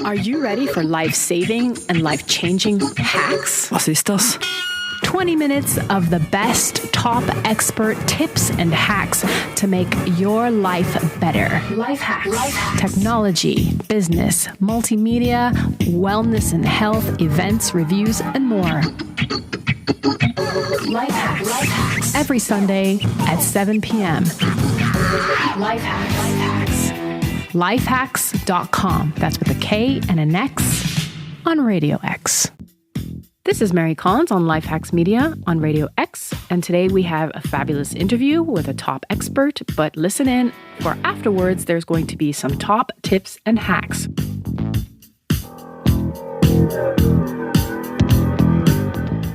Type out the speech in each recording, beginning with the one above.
Are you ready for life-saving and life-changing hacks? Was ist das? 20 minutes of the best top expert tips and hacks to make your life better. LifeHakx. Technology, business, multimedia, wellness and health, events, reviews, and more. LifeHakx. Every Sunday at 7 p.m. LifeHakx. LifeHakx.com. That's with a K and an X on Radio X. This is Mary Collins on LifeHakx Media on Radio X, and today we have a fabulous interview with a top expert, but listen in, for afterwards there's going to be some top tips and hacks.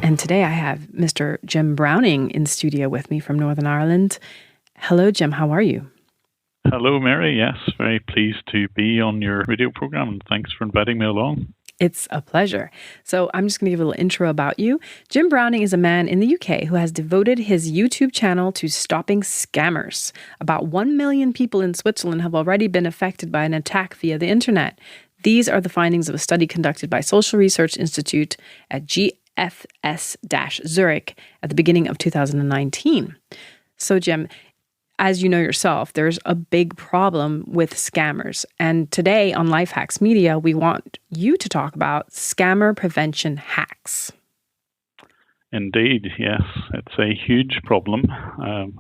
And today I have Mr. Jim Browning in studio with me from Northern Ireland. Hello, Jim. How are you? Hello, Mary. Yes, very pleased to be on your radio program, and thanks for inviting me along. It's a pleasure. So I'm just going to give a little intro about you. Jim Browning is a man in the UK who has devoted his YouTube channel to stopping scammers. About 1 million people in Switzerland have already been affected by an attack via the internet. These are the findings of a study conducted by Social Research Institute at GFS-Zurich at the beginning of 2019. So, Jim, as you know yourself, there's a big problem with scammers. And today on LifeHakx Media, we want you to talk about scammer prevention hacks. Indeed, yes. It's a huge problem.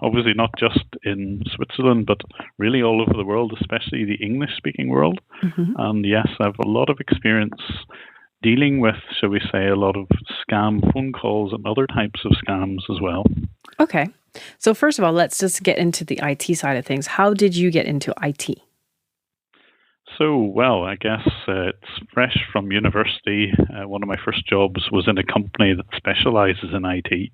Obviously not just in Switzerland, but really all over the world, especially the English-speaking world. Mm-hmm. And yes, I have a lot of experience dealing with, shall we say, a lot of scam phone calls and other types of scams as well. Okay. So first of all, let's just get into the IT side of things. How did you get into IT? So, well, I guess it's fresh from university. One of my first jobs was in a company that specializes in IT.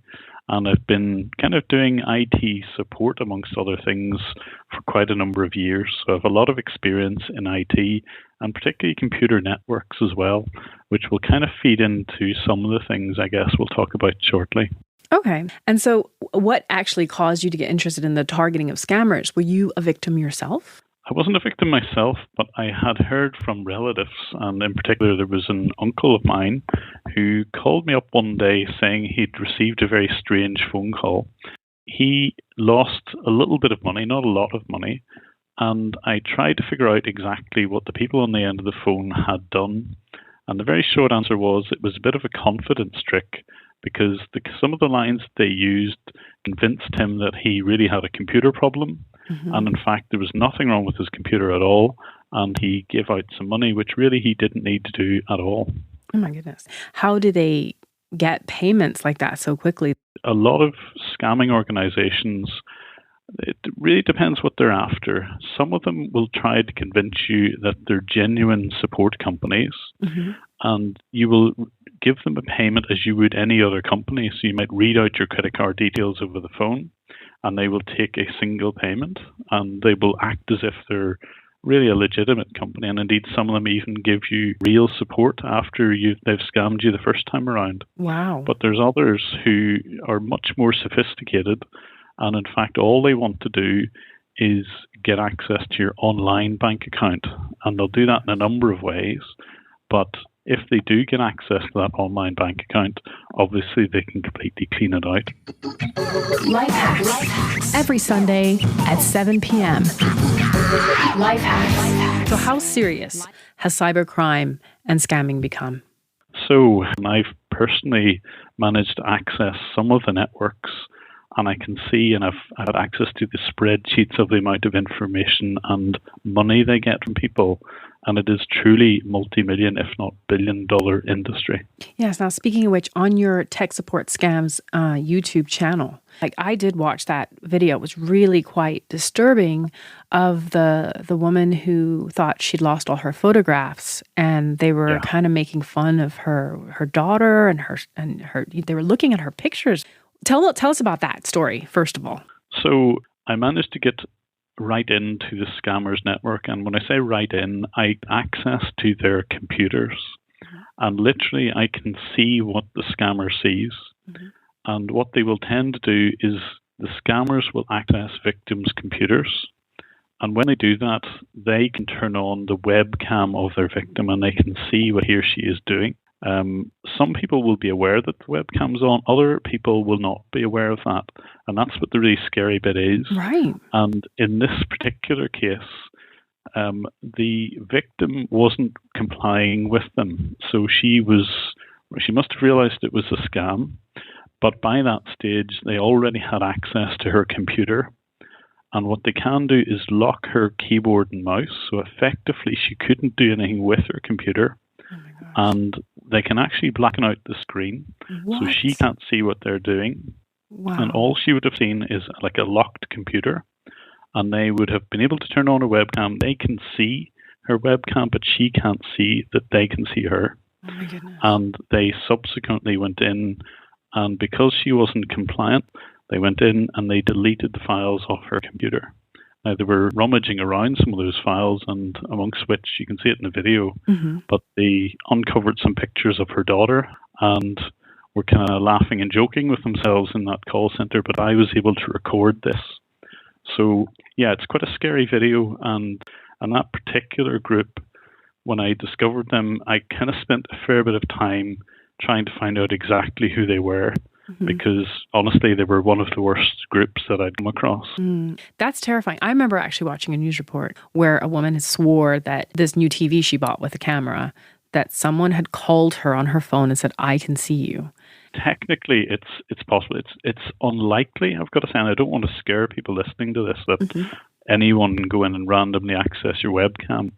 And I've been kind of doing IT support, amongst other things, for quite a number of years. So I have a lot of experience in IT, and particularly computer networks as well, which will kind of feed into some of the things I guess we'll talk about shortly. Okay. And so what actually caused you to get interested in the targeting of scammers? Were you a victim yourself? I wasn't a victim myself, but I had heard from relatives, and in particular there was an uncle of mine who called me up one day saying he'd received a very strange phone call. He lost a little bit of money, not a lot of money, and I tried to figure out exactly what the people on the end of the phone had done. And the very short answer was it was a bit of a confidence trick, because some of the lines they used convinced him that he really had a computer problem. Mm-hmm. And in fact, there was nothing wrong with his computer at all. And he gave out some money, which really he didn't need to do at all. Oh my goodness. How do they get payments like that so quickly? A lot of scamming organizations, it really depends what they're after. Some of them will try to convince you that they're genuine support companies. Mm-hmm. And you will give them a payment as you would any other company. So you might read out your credit card details over the phone, and they will take a single payment, and they will act as if they're really a legitimate company. And indeed, some of them even give you real support after they've scammed you the first time around. Wow. But there's others who are much more sophisticated, and in fact, all they want to do is get access to your online bank account. And they'll do that in a number of ways. But if they do get access to that online bank account, obviously they can completely clean it out. LifeHakx. Every Sunday at 7 p.m. LifeHakx. So how serious has cybercrime and scamming become? So I've personally managed to access some of the networks, and I can see, and I've had access to the spreadsheets of the amount of information and money they get from people. And it is truly multi-million, if not billion-dollar industry. Yes. Now, speaking of which, on your Tech Support Scams YouTube channel, I did watch that video. It was really quite disturbing of the woman who thought she'd lost all her photographs, and they were kind of making fun of her daughter and her. They were looking at her pictures. Tell us about that story, first of all. So I managed to get right into the scammers network, and when I say right in, I access to their computers, and literally I can see what the scammer sees. Mm-hmm. And what they will tend to do is the scammers will access victims' computers, And when they do that, they can turn on the webcam of their victim and they can see what he or she is doing. Some people will be aware that the webcam's on, other people will not be aware of that. And that's what the really scary bit is. Right. And in this particular case, the victim wasn't complying with them. So she must have realized it was a scam. But by that stage, they already had access to her computer. And what they can do is lock her keyboard and mouse. So effectively, she couldn't do anything with her computer. Oh my gosh. And they can actually blacken out the screen. What? So she can't see what they're doing. Wow. And all she would have seen is like a locked computer. And they would have been able to turn on her webcam. They can see her webcam, but she can't see that they can see her. Oh my goodness. And they subsequently went in, and because she wasn't compliant, they went in and they deleted the files off her computer. Now, they were rummaging around some of those files, and amongst which you can see it in the video, but they uncovered some pictures of her daughter and were kind of laughing and joking with themselves in that call center, but I was able to record this. So, yeah, it's quite a scary video, and that particular group, when I discovered them, I kind of spent a fair bit of time trying to find out exactly who they were. Because honestly, they were one of the worst groups that I'd come across. That's terrifying. I remember actually watching a news report where a woman swore that this new TV she bought with a camera, that someone had called her on her phone and said, "I can see you." Technically, it's possible. It's unlikely, I've got to say, and I don't want to scare people listening to this, that anyone can go in and randomly access your webcam.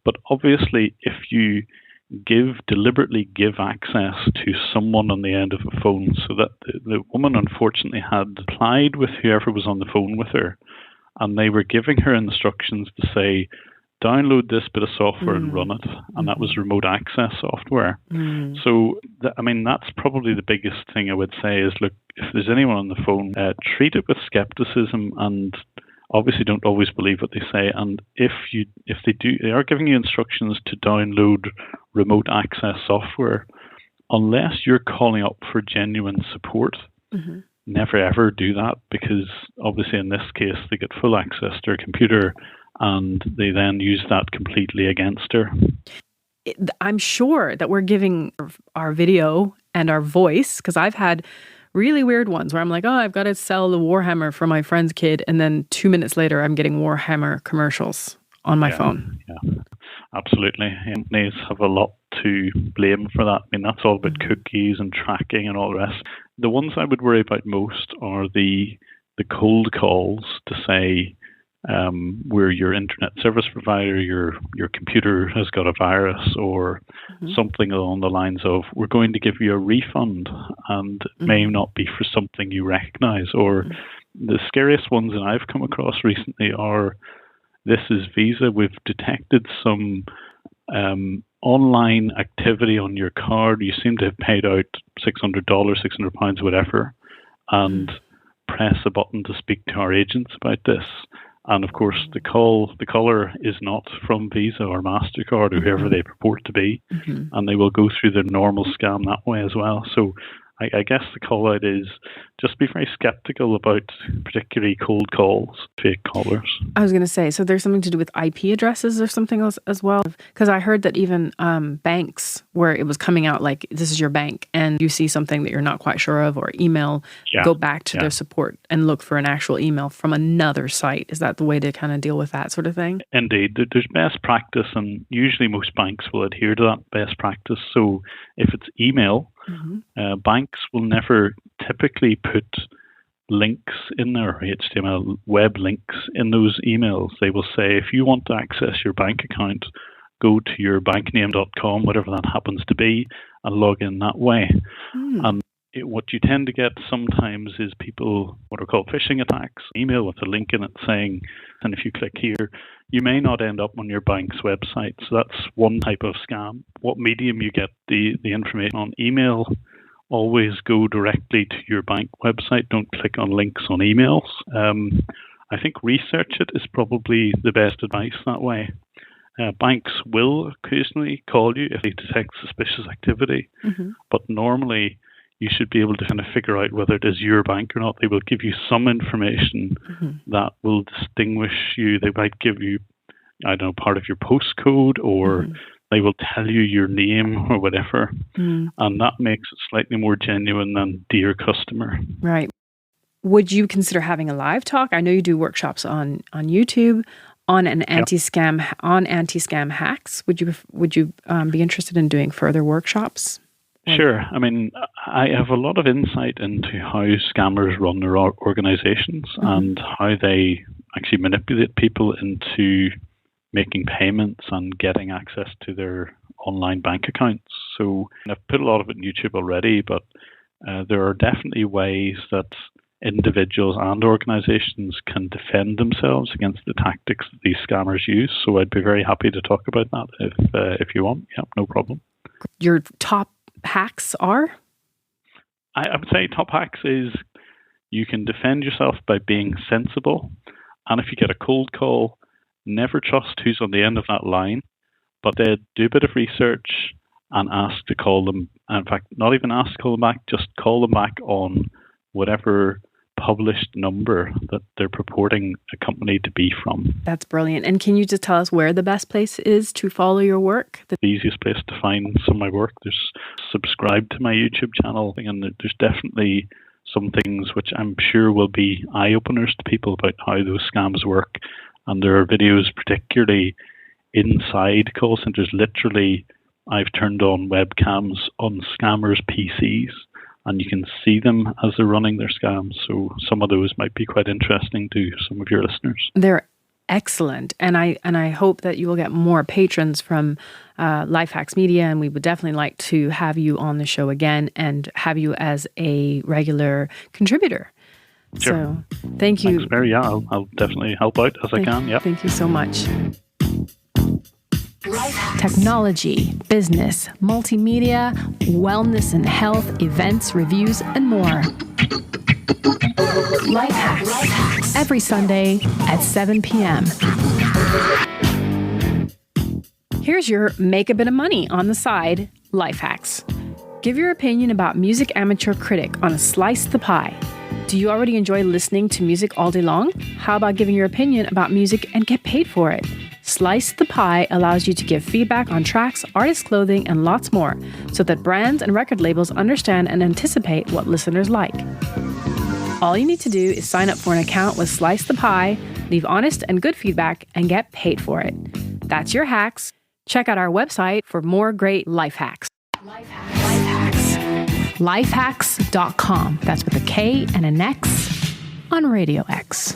But obviously, if you deliberately give access to someone on the end of a phone, so that the woman unfortunately had applied with whoever was on the phone with her, and they were giving her instructions to say, download this bit of software and run it, and that was remote access software. So, that's probably the biggest thing I would say is, look, if there's anyone on the phone, treat it with skepticism, and obviously don't always believe what they say. And if they are giving you instructions to download remote access software, unless you're calling up for genuine support, never ever do that, because obviously in this case they get full access to her computer and they then use that completely against her. I'm sure that we're giving our video and our voice, because I've had really weird ones where I'm like, oh, I've got to sell the Warhammer for my friend's kid, and then 2 minutes later I'm getting Warhammer commercials on my phone. Yeah, absolutely. Companies have a lot to blame for that. That's all about cookies and tracking and all the rest. The ones I would worry about most are the cold calls to say, we're your internet service provider, your computer has got a virus, or something along the lines of, we're going to give you a refund, and it may not be for something you recognize. Or the scariest ones that I've come across recently are, this is Visa, we've detected some online activity on your card, you seem to have paid out $600, £600, whatever, and press a button to speak to our agents about this. And of course, the caller is not from Visa or MasterCard or whoever they purport to be, and they will go through the normal scam that way as well. So I guess the call out is just be very skeptical about particularly cold calls, fake callers. I was going to say, so there's something to do with IP addresses or something else as well? Because I heard that even banks, where it was coming out like, this is your bank, and you see something that you're not quite sure of, or email, go back to their support and look for an actual email from another site. Is that the way to kind of deal with that sort of thing? Indeed. There's best practice, and usually most banks will adhere to that best practice. So if it's email, banks will never typically put links in their HTML web links in those emails. They will say, if you want to access your bank account, go to your bankname.com, whatever that happens to be, and log in that way. And what you tend to get sometimes is people, what are called phishing attacks, email with a link in it saying, and if you click here, you may not end up on your bank's website. So that's one type of scam. What medium you get the information on, email, always go directly to your bank website. Don't click on links on emails. I think research it is probably the best advice that way. Banks will occasionally call you if they detect suspicious activity, but normally you should be able to kind of figure out whether it is your bank or not. They will give you some information that will distinguish you. They might give you, I don't know, part of your postcode, or they will tell you your name or whatever. And that makes it slightly more genuine than dear customer. Right. Would you consider having a live talk? I know you do workshops on YouTube on an anti-scam hacks. Would you be interested in doing further workshops? Sure. I mean, I have a lot of insight into how scammers run their organizations and how they actually manipulate people into making payments and getting access to their online bank accounts. So I've put a lot of it on YouTube already, but there are definitely ways that individuals and organizations can defend themselves against the tactics that these scammers use. So I'd be very happy to talk about that if you want. Yeah, no problem. Your top hacks are? I would say top hacks is you can defend yourself by being sensible. And if you get a cold call, never trust who's on the end of that line, but do a bit of research and ask to call them. In fact, not even ask to call them back, just call them back on whatever published number that they're purporting a company to be from. That's brilliant. And can you just tell us where the best place is to follow your work? The easiest place to find some of my work, there's subscribe to my YouTube channel, and there's definitely some things which I'm sure will be eye-openers to people about how those scams work. And there are videos particularly inside call centers. Literally, I've turned on webcams on scammers' PCs, and you can see them as they're running their scams. So some of those might be quite interesting to some of your listeners. They're excellent. And I hope that you will get more patrons from LifeHakx Media, and we would definitely like to have you on the show again and have you as a regular contributor. Sure. So thank you. Thanks, Mary. Yeah, I'll definitely help out as I can. Yeah. Thank you so much. Technology, business, multimedia, wellness and health, events, reviews, and more. LifeHakx. Every Sunday at 7 p.m. Here's your make a bit of money on the side, LifeHakx. Give your opinion about Music Amateur Critic on a Slice the Pie. Do you already enjoy listening to music all day long? How about giving your opinion about music and get paid for it? Slice the Pie allows you to give feedback on tracks, artist clothing, and lots more, so that brands and record labels understand and anticipate what listeners like. All you need to do is sign up for an account with Slice the Pie, leave honest and good feedback, and get paid for it. That's your hacks. Check out our website for more great life hacks. LifeHakx.com. That's with a K and an X on Radio X.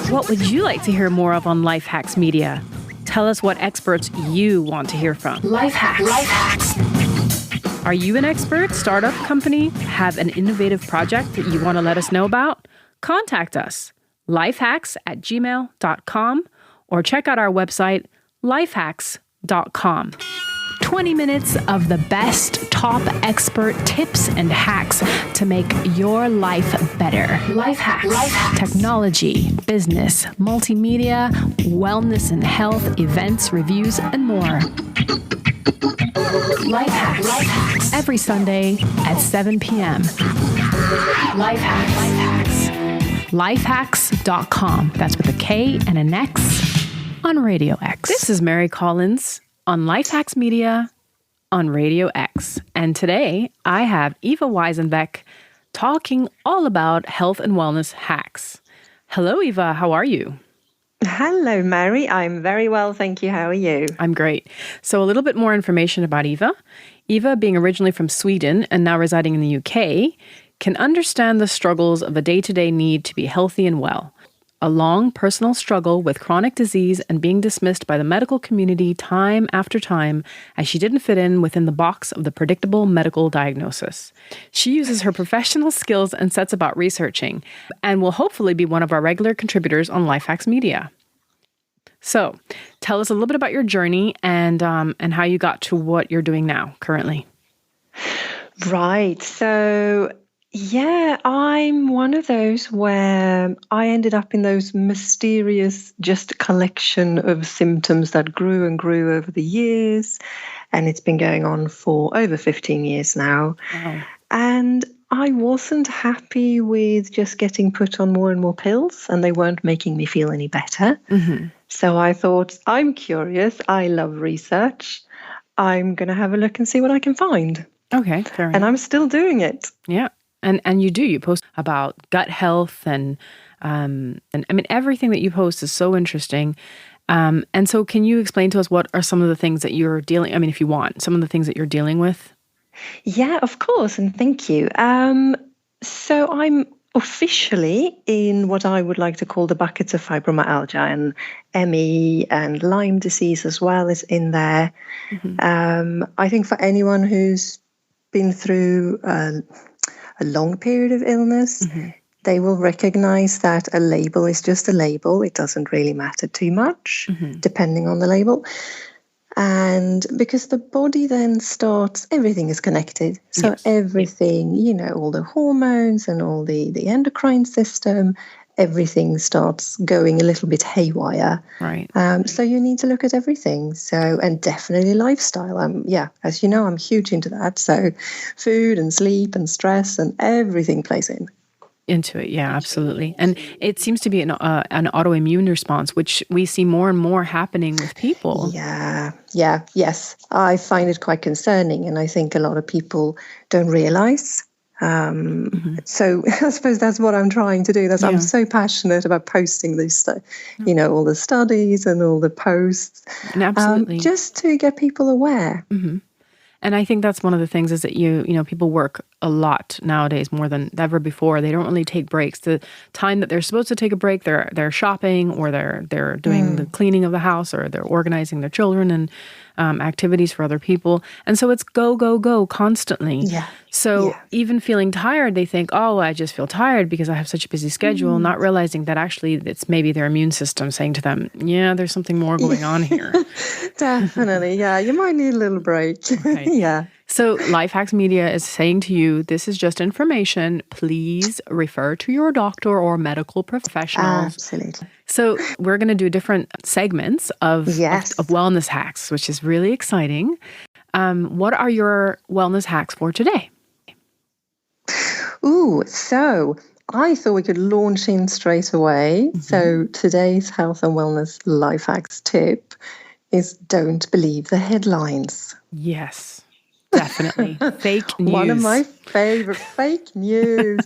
What would you like to hear more of on LifeHakx Media? Tell us what experts you want to hear from. LifeHakx. Are you an expert, startup company, have an innovative project that you want to let us know about? Contact us, lifehacks@gmail.com, or check out our website, lifehacx.com. 20 minutes of the best top expert tips and hacks to make your life better. LifeHakx. Technology, business, multimedia, wellness and health, events, reviews, and more. LifeHakx. Every Sunday at 7 p.m. LifeHakx. LifeHakx.com. That's with a K and an X on Radio X. This is Mary Collins on LifeHakx Media on Radio X. And today I have Eva Weisenbeck talking all about health and wellness hacks. Hello, Eva. How are you? Hello, Mary. I'm very well, thank you. How are you? I'm great. So a little bit more information about Eva. Eva, being originally from Sweden and now residing in the UK, can understand the struggles of a day-to-day need to be healthy and well. A long personal struggle with chronic disease and being dismissed by the medical community time after time as she didn't fit in within the box of the predictable medical diagnosis. She uses her professional skills and sets about researching and will hopefully be one of our regular contributors on LifeHakx Media. So, tell us a little bit about your journey and how you got to what you're doing now currently. Right. So, Yeah, I'm one of those where I ended up in those mysterious, just collection of symptoms that grew and grew over the years. And it's been going on for over 15 years now. Wow. And I wasn't happy with just getting put on more and more pills, and they weren't making me feel any better. Mm-hmm. So I thought, I'm curious. I love research. I'm going to have a look and see what I can find. Okay, fair enough. And I'm still doing it. Yeah. And you post about gut health and I mean, everything that you post is so interesting. And so can you explain to us what are some of the things that you're if you want, some of the things that you're dealing with? Yeah, of course. And thank you. So I'm officially in what I would like to call the buckets of fibromyalgia, and ME and Lyme disease as well is in there. Mm-hmm. I think for anyone who's been through a long period of illness, Mm-hmm. they will recognize that a label is just a label. It doesn't really matter too much, Mm-hmm. depending on the label. And because the body then starts, everything is connected. So Yes. everything, all the hormones and all the endocrine system, everything starts going a little bit haywire. Right. So you need to look at everything. So, and definitely lifestyle. As you know, I'm huge into that. So food and sleep and stress and everything plays Into it, yeah, absolutely. And it seems to be an autoimmune response, which we see more and more happening with people. Yes. I find it quite concerning, and I think a lot of people don't realize. Mm-hmm. So I suppose that's what I'm trying to do. I'm so passionate about posting this stuff, all the studies and all the posts, And absolutely, just to get people aware. Mm-hmm. And I think that's one of the things is that people work a lot nowadays more than ever before. They don't really take breaks. The time that they're supposed to take a break, they're shopping, or they're doing the cleaning of the house, or they're organizing their children and activities for other people. And so it's go, go, go constantly. Yeah. So even feeling tired, they think, oh, I just feel tired because I have such a busy schedule, not realizing that actually it's maybe their immune system saying to them, yeah, there's something more going on here. Definitely. Yeah. You might need a little break. Right. Yeah. So LifeHakx Media is saying to you, this is just information. Please refer to your doctor or medical professionals. Absolutely. So we're going to do different segments of wellness hacks, which is really exciting. What are your wellness hacks for today? So I thought we could launch in straight away. Mm-hmm. So today's health and wellness life hacks tip is don't believe the headlines. Yes. Definitely. Fake news. One of my favorite fake news,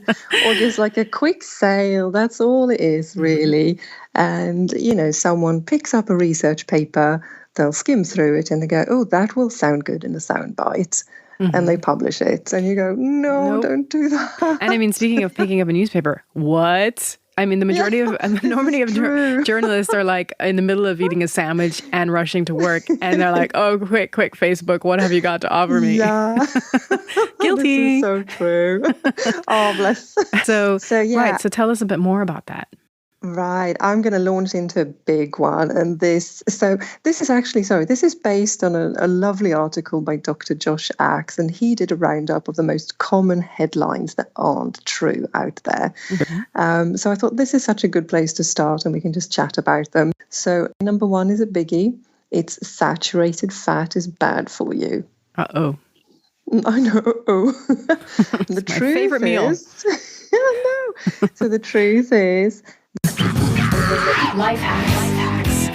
or just like a quick sale. That's all it is, really. And, someone picks up a research paper, they'll skim through it and they go, oh, that will sound good in a soundbite. Mm-hmm. And they publish it. And you go, no, don't do that. And I mean, speaking of picking up a newspaper, what? I mean, the majority of journalists are like in the middle of eating a sandwich and rushing to work. And they're like, oh, quick, Facebook, what have you got to offer me? Yeah. Guilty. This is so true. Oh, bless. So right. So tell us a bit more about that. Right. I'm going to launch into a big one. And this is based on a lovely article by Dr. Josh Axe. And he did a roundup of the most common headlines that aren't true out there. Mm-hmm. So I thought this is such a good place to start, and we can just chat about them. So number one is a biggie. It's saturated fat is bad for you. Uh-oh. I know. The truth my favorite meal. I know. So the truth is, LifeHakx.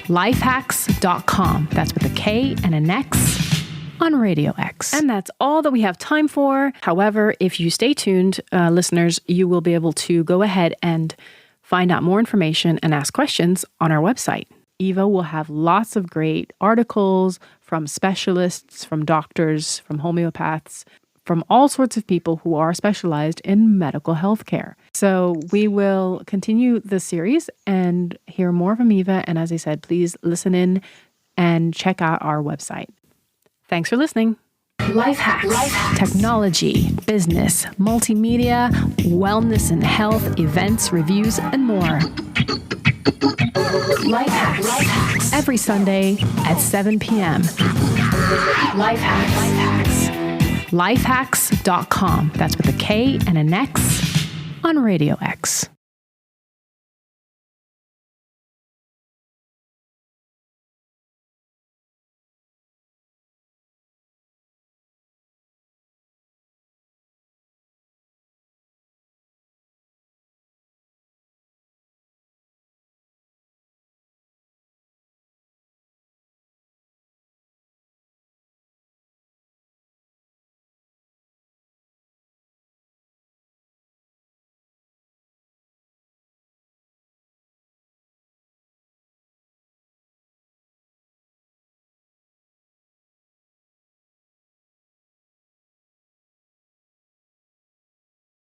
LifeHakx.com. That's with a K and an X on Radio X. And that's all that we have time for. However, if you stay tuned, listeners, you will be able to go ahead and find out more information and ask questions on our website. Eva will have lots of great articles from specialists, from doctors, from homeopaths, from all sorts of people who are specialized in medical health care. So we will continue the series and hear more from Eva. And as I said, please listen in and check out our website. Thanks for listening. LifeHakx. Technology, business, multimedia, wellness and health, events, reviews, and more. LifeHakx. Every Sunday at 7 p.m. LifeHakx. lifehakx.com. That's with a K and an X on Radio X.